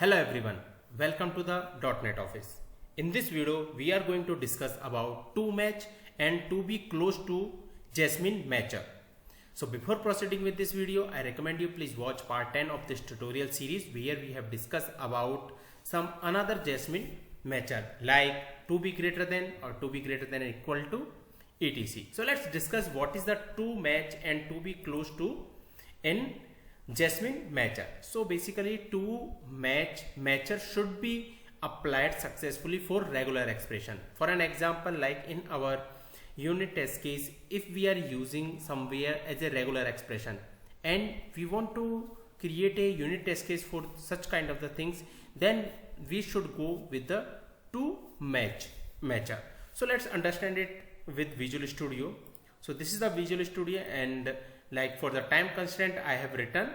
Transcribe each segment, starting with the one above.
Hello everyone, welcome to the .NET Office. In this video, we are going to discuss about toMatch and to be close to Jasmine Matcher. So before proceeding with this video, I recommend you please watch part 10 of this tutorial series where we have discussed about some another Jasmine Matcher like to be greater than or to be greater than or equal to etc. So let's discuss what is the toMatch and to be close to in Jasmine Matcher. So basically matcher should be applied successfully for regular expression. For an example, like in our unit test case, if we are using somewhere as a regular expression and we want to create a unit test case for such kind of the things, then we should go with the matcher. So let's understand it with Visual Studio. So this is the Visual Studio, and like for the time constraint I have written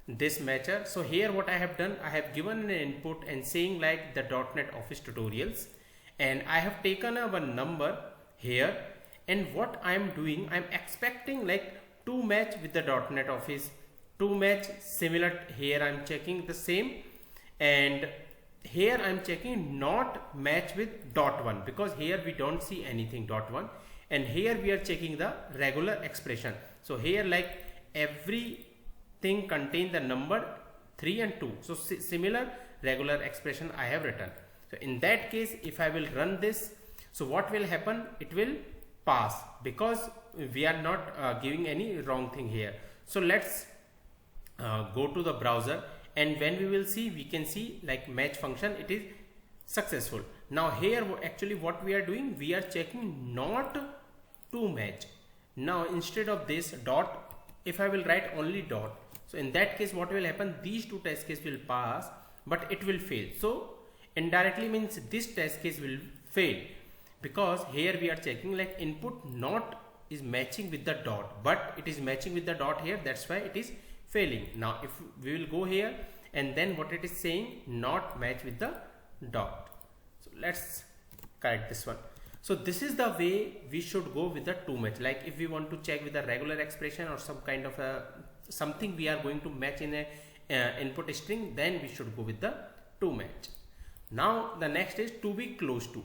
this matcher. So here what I have done, I have given an input and saying like the .NET Office tutorials, and I have taken a one number here, and what I am doing, I am expecting like to match with the .NET Office, to match similar. Here I am checking the same, and here I am checking not match with .1 because here we don't see anything .1, and here we are checking the regular expression. So here like everything contain the number 3 and 2. So similar regular expression I have written. So in that case, if I will run this, so what will happen? It will pass because we are not giving any wrong thing here. So let's go to the browser, and when we will see, we can see like match function, it is successful. Now here actually what we are doing, we are checking not to match. Now instead of this dot, if I will write only dot, so in that case what will happen, these two test cases will pass but it will fail. So indirectly means this test case will fail because here we are checking like input not is matching with the dot, but it is matching with the dot here, that's why it is failing. Now if we will go here, and then what it is saying, not match with the dot. So let's correct this one. So this is the way we should go with the toMatch. Like if we want to check with a regular expression or some kind of a something we are going to match in a input string, then we should go with the toMatch. Now the next is to be close to.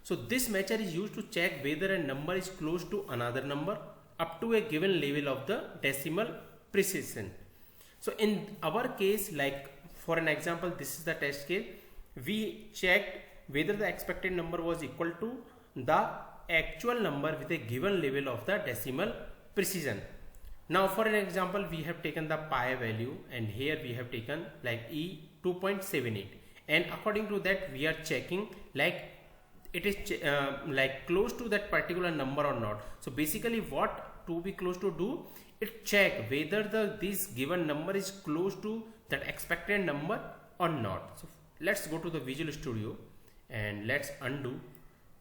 So this matcher is used to check whether a number is close to another number up to a given level of the decimal precision. So in our case, like for an example, this is the test case, we checked whether the expected number was equal to the actual number with a given level of the decimal precision. Now for an example, we have taken the pi value, and here we have taken like E 2.78, and according to that we are checking like it is like close to that particular number or not. So basically what to be close to do, it check whether this given number is close to that expected number or not. So let's go to the Visual Studio and let's undo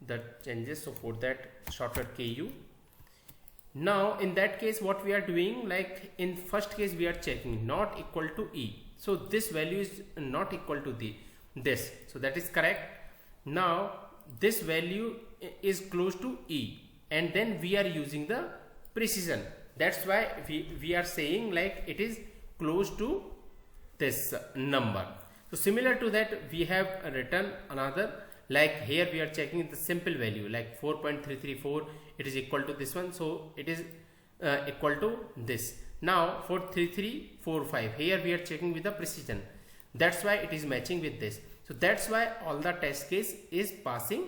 the changes. So for that, shortcut KU. Now in that case what we are doing, like in first case we are checking not equal to E. So this value is not equal to this. So that is correct. Now this value is close to E, and then we are using the precision. That's why we are saying like it is close to this number. So similar to that, we have written another, like here we are checking the simple value like 4.334, it is equal to this one, so it is equal to this. Now for 3345, here we are checking with the precision, that's why it is matching with this. So that's why all the test case is passing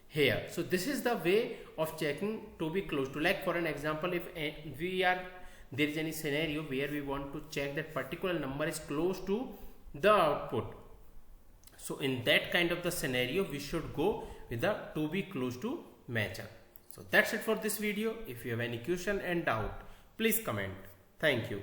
here. So this is the way of checking to be close to. Like for an example, if there is any scenario where we want to check that particular number is close to the output, so in that kind of the scenario we should go with the to be close to matcher. So that's it for this video. If you have any question and doubt, please comment. Thank you.